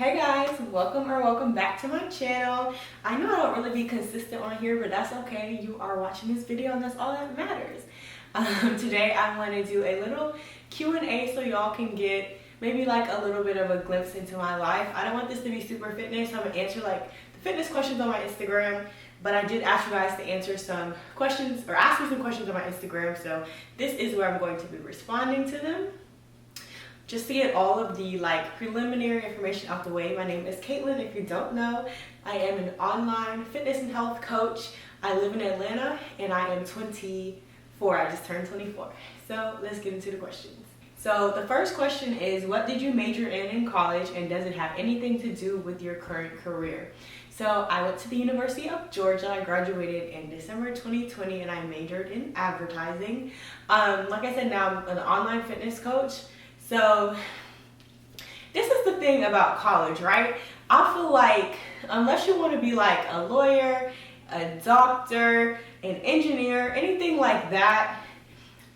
Hey guys, welcome back to my channel. I know I don't really be consistent on here, but that's okay. You are watching this video and that's all that matters. Today I want to do a little Q&A so y'all can get maybe like a little bit of a glimpse into my life. I don't want this to be super fitness. I'm going to answer like the fitness questions on my Instagram, but I did ask you guys to answer some questions or ask me some questions on my Instagram, so this is where I'm going to be responding to them. Just to get all of the preliminary information out the way, my name is Caitlin. If you don't know, I am an online fitness and health coach. I live in Atlanta and I am 24. I just turned 24. So let's get into the questions. So the first question is, what did you major in college, and does it have anything to do with your current career? So I went to the University of Georgia. I graduated in December 2020 and I majored in advertising. Like I said, now I'm an online fitness coach. So this is the thing about college, right? I feel like unless you want to be like a lawyer, a doctor, an engineer, anything like that,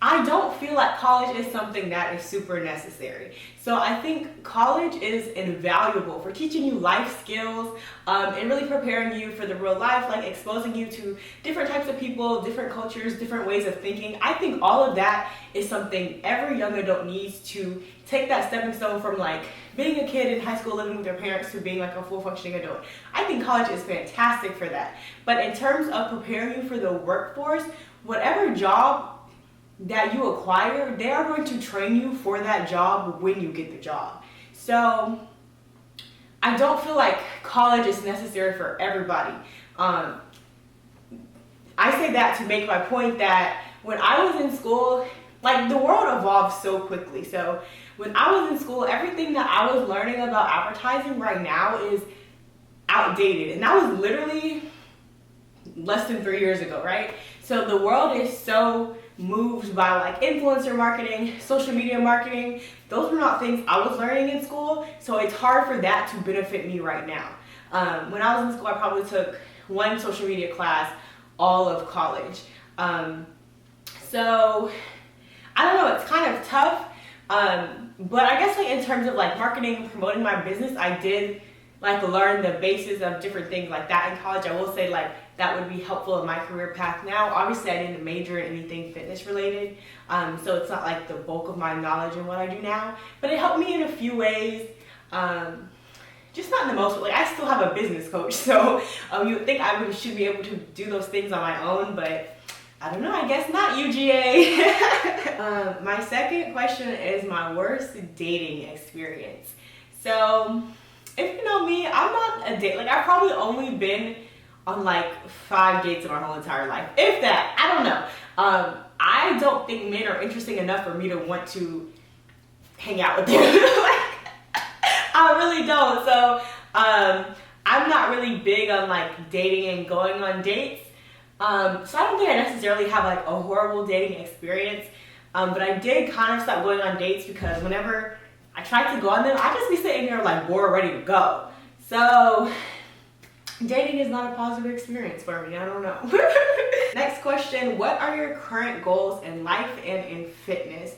I don't feel like college is something that is super necessary. So I think college is invaluable for teaching you life skills and really preparing you for the real life, like exposing you to different types of people, different cultures, different ways of thinking. I think all of that is something every young adult needs to take that stepping stone from like being a kid in high school living with their parents to being like a full functioning adult. I think college is fantastic for that. But in terms of preparing you for the workforce, whatever job that you acquire, they are going to train you for that job when you get the job. So I don't feel like college is necessary for everybody. I say that to make my point that when I was in school, like the world evolved so quickly. So when I was in school, everything that I was learning about advertising right now is outdated. And that was literally less than 3 years ago, right? So the world is so moved by like influencer marketing, social media marketing. Those were not things I was learning in school, so it's hard for that to benefit me right now. When I was in school, I probably took one social media class all of college. So I don't know, it's kind of tough, but I guess like in terms of like marketing and promoting my business, I did like learn the basis of different things like that in college. I will say like that would be helpful in my career path now. Obviously I didn't major in anything fitness related, so it's not like the bulk of my knowledge in what I do now, but it helped me in a few ways, just not in the most, like I still have a business coach, so you would think I should be able to do those things on my own, but I don't know, I guess not, UGA. My second question is my worst dating experience. So if you know me, I'm not a date, like I've probably only been on like 5 dates in my whole entire life, if that. I don't know. I don't think men are interesting enough for me to want to hang out with them. I really don't. So I'm not really big on like dating and going on dates. So I don't think I necessarily have like a horrible dating experience. But I did kind of stop going on dates because whenever I tried to go on them, I just be sitting there like bored, ready to go. So dating is not a positive experience for me. I don't know. Next question, what are your current goals in life and in fitness?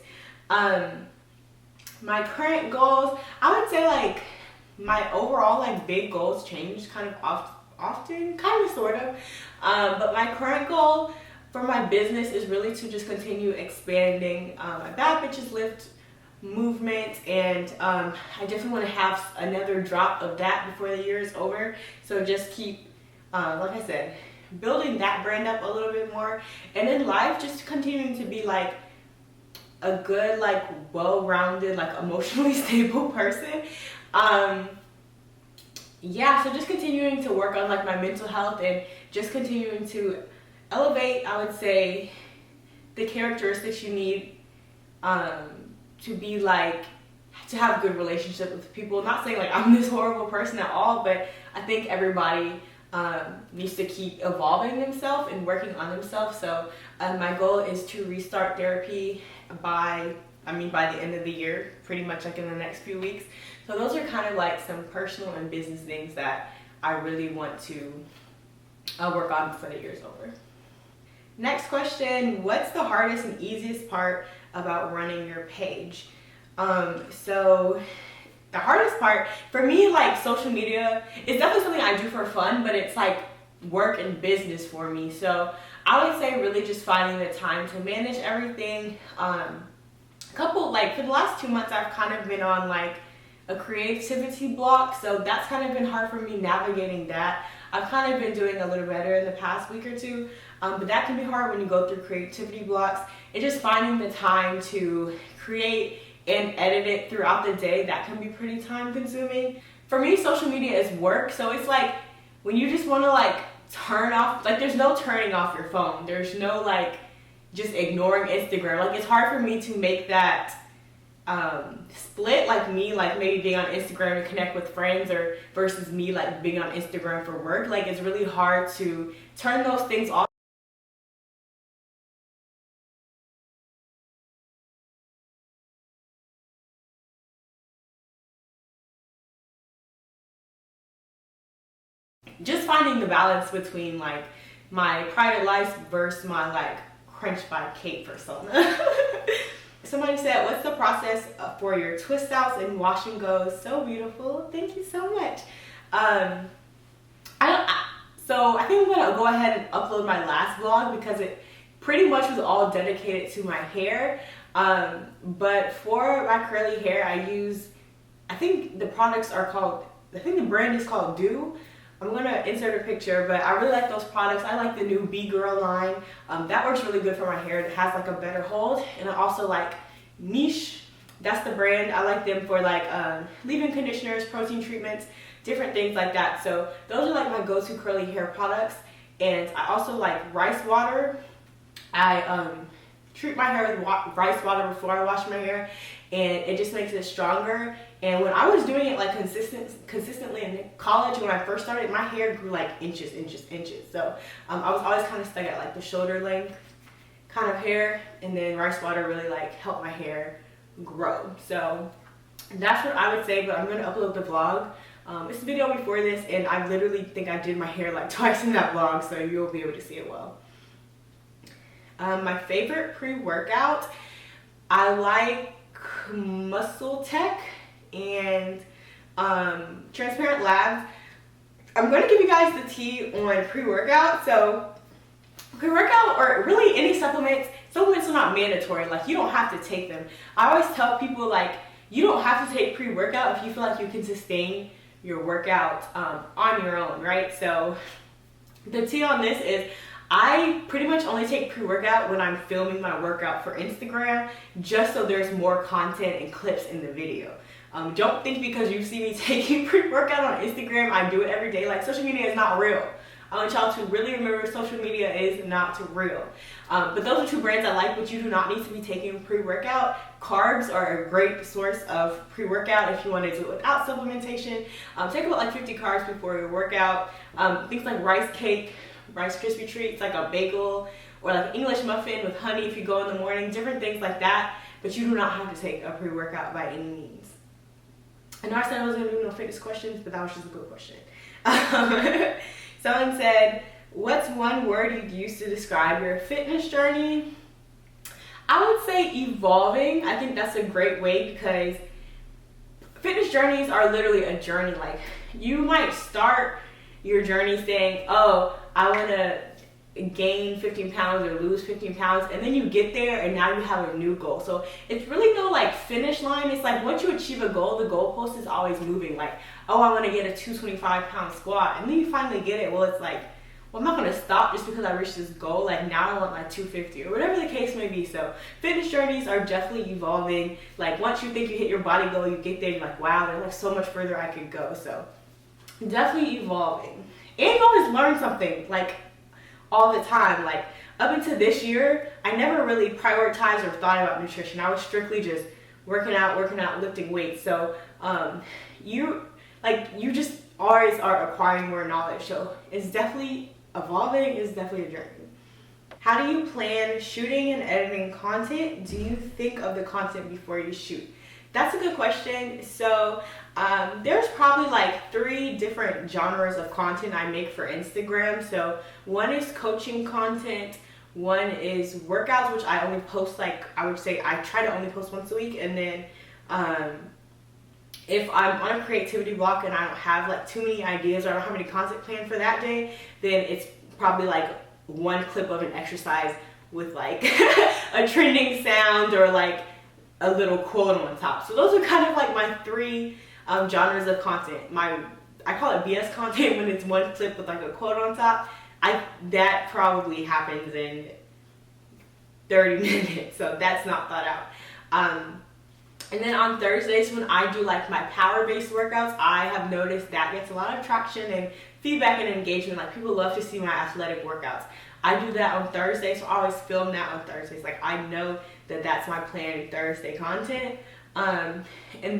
My current goals, I would say like my overall like big goals change kind of often, kind of sort of. But my current goal for my business is really to just continue expanding my Bad Bitches Lift movement, and I definitely want to have another drop of that before the year is over. So just keep, like I said, building that brand up a little bit more, and in life just continuing to be like a good, like well-rounded, like emotionally stable person. Yeah, so just continuing to work on like my mental health and just continuing to elevate, I would say, the characteristics you need to be like, to have a good relationship with people. Not saying like I'm this horrible person at all, but I think everybody needs to keep evolving themselves and working on themselves. So my goal is to restart therapy by the end of the year, pretty much like in the next few weeks. So those are kind of like some personal and business things that I really want to work on before the year's over. Next question, what's the hardest and easiest part about running your page? So the hardest part for me, like social media, is definitely something I do for fun, but it's like work and business for me. So I would say really just finding the time to manage everything. Like for the last 2 months, I've kind of been on like a creativity block, so that's kind of been hard for me navigating that. I've kind of been doing a little better in the past week or two, but that can be hard when you go through creativity blocks. It's just finding the time to create and edit it throughout the day. That can be pretty time consuming. For me, social media is work, so it's like when you just want to like turn off, like there's no turning off your phone. There's no like just ignoring Instagram. Like it's hard for me to make that split, like me like maybe being on Instagram to connect with friends or versus me like being on Instagram for work. Like it's really hard to turn those things off. Just finding the balance between like my private life versus my like crunch by Kate persona. Somebody said, what's the process for your twist outs and wash and goes? So beautiful. Thank you so much. So I think I'm gonna go ahead and upload my last vlog because it pretty much was all dedicated to my hair. But for my curly hair, I think the products are called, I think the brand is called Do. I'm gonna insert a picture, but I really like those products. I like the new B-Girl line. That works really good for my hair. It has like a better hold. And I also like Niche. That's the brand. I like them for like leave-in conditioners, protein treatments, different things like that. So those are like my go-to curly hair products. And I also like rice water. I treat my hair with rice water before I wash my hair, and it just makes it stronger. And when I was doing it like consistently in college, when I first started, my hair grew like inches. So I was always kind of stuck at like the shoulder length kind of hair, and then rice water really like helped my hair grow. So that's what I would say, but I'm going to upload the vlog. It's a video before this, and I literally think I did my hair like twice in that vlog, so you'll be able to see it well. My favorite pre-workout, I like Muscle Tech and Transparent Labs. I'm going to give you guys the tea on pre-workout. So pre-workout, or really any supplements are not mandatory. Like you don't have to take them. I always tell people like you don't have to take pre-workout if you feel like you can sustain your workout on your own, right? So the tea on this is I pretty much only take pre-workout when I'm filming my workout for Instagram, just so there's more content and clips in the video. Don't think because you see me taking pre-workout on Instagram, I do it every day. Like social media is not real. I want y'all to really remember social media is not real. But those are two brands I like, but you do not need to be taking pre-workout. Carbs are a great source of pre-workout if you want to do it without supplementation. Take about like 50 carbs before your workout. Things like rice cake, Rice Krispie treats, like a bagel, or like an English muffin with honey if you go in the morning, different things like that. But you do not have to take a pre-workout by any means. I know I said I wasn't going to do no fitness questions, but that was just a good question. Someone said, what's one word you'd use to describe your fitness journey? I would say evolving. I think that's a great way because fitness journeys are literally a journey. Like you might start your journey saying, oh, I want to gain 15 pounds or lose 15 pounds, and then you get there and now you have a new goal. So it's really no like finish line. It's like once you achieve a goal, the goalpost is always moving. Like, oh, I want to get a 225 pound squat, and then you finally get it. Well, it's like, well, I'm not going to stop just because I reached this goal. Like now I want like 250 or whatever the case may be. So fitness journeys are definitely evolving. Like once you think you hit your body goal, you get there, you're like, wow, there's like so much further I could go. So definitely evolving. And you always learn something like all the time. Like up until this year, I never really prioritized or thought about nutrition. I was strictly just working out, lifting weights. So you just always are acquiring more knowledge. So it's definitely evolving. It's definitely a journey. How do you plan shooting and editing content? Do you think of the content before you shoot? That's a good question. So there's probably like 3 different genres of content I make for Instagram. So one is coaching content, one is workouts, which I only post like, I would say I try to only post once a week, and then If I'm on a creativity block and I don't have like too many ideas or I don't have any content planned for that day, then it's probably like one clip of an exercise with like a trending sound or like a little quote on top. So those are kind of like my three genres of content. I call it BS content when it's one clip with like a quote on top. That probably happens in 30 minutes, so that's not thought out. And then on Thursdays when I do like my power-based workouts, I have noticed that gets a lot of traction and feedback and engagement. Like people love to see my athletic workouts. I do that on Thursdays, so I always film that on Thursdays. Like I know that that's my planned Thursday content. And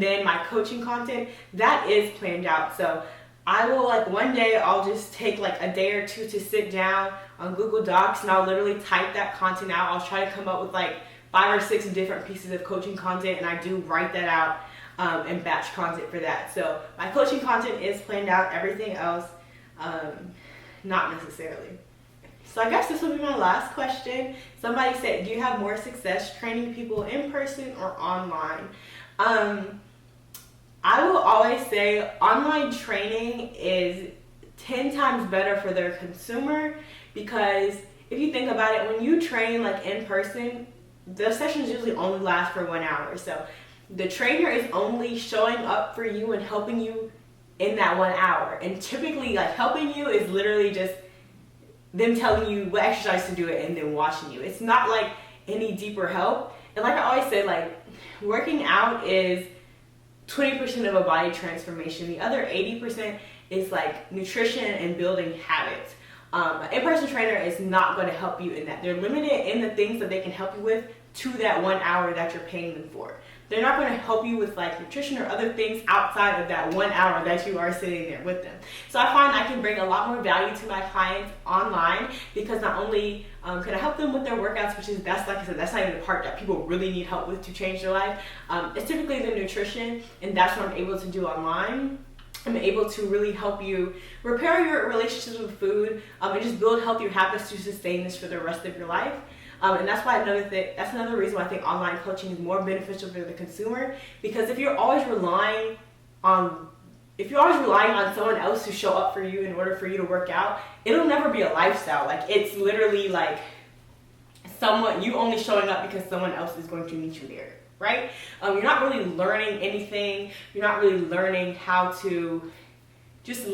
then my coaching content, that is planned out. So I will like one day I'll just take like a day or two to sit down on Google Docs and I'll literally type that content out. I'll try to come up with like 5 or 6 different pieces of coaching content, and I do write that out and batch content for that. So my coaching content is planned out, everything else not necessarily. So I guess this will be my last question. Somebody said, do you have more success training people in person or online? I will always say online training is 10 times better for their consumer, because if you think about it, when you train like in person, the sessions usually only last for 1 hour. So the trainer is only showing up for you and helping you in that 1 hour. And typically like helping you is literally just them telling you what exercise to do it and then watching you. It's not like any deeper help. And like I always say, like working out is 20% of a body transformation. The other 80% is like nutrition and building habits. An in-person trainer is not going to help you in that. They're limited in the things that they can help you with to that 1 hour that you're paying them for. They're not going to help you with like nutrition or other things outside of that 1 hour that you are sitting there with them. So I find I can bring a lot more value to my clients online, because not only can I help them with their workouts, which is, that's like I said, that's not even the part that people really need help with to change their life. It's typically the nutrition, and that's what I'm able to do online. I'm able to really help you repair your relationships with food and just build healthier habits to sustain this for the rest of your life. And that's why that's another reason why I think online coaching is more beneficial for the consumer, because if you're always relying on someone else to show up for you in order for you to work out, it'll never be a lifestyle. Like it's literally like you only showing up because someone else is going to meet you there, right? You're not really learning anything. You're not really learning how to just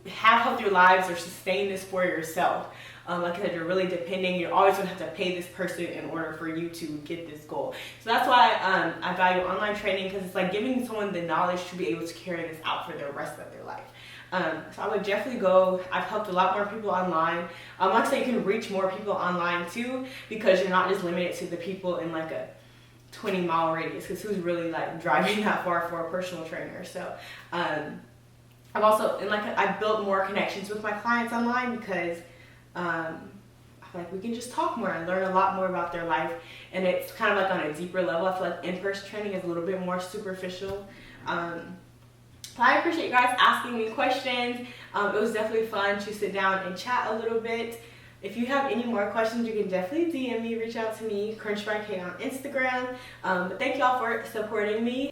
have healthier lives or sustain this for yourself. Like I said, you're really depending. You're always going to have to pay this person in order for you to get this goal. So that's why I value online training, because it's like giving someone the knowledge to be able to carry this out for the rest of their life. So I would definitely go. I've helped a lot more people online. Like I say, you can reach more people online too, because you're not just limited to the people in like a 20-mile radius, because who's really like driving that far for a personal trainer? So I've also, and like I've built more connections with my clients online, because I feel like we can just talk more and learn a lot more about their life, and it's kind of like on a deeper level. I feel like in-person training is a little bit more superficial. I appreciate you guys asking me questions. It was definitely fun to sit down and chat a little bit. If you have any more questions, you can definitely DM me, reach out to me, Crunch by K on Instagram. But thank y'all for supporting me.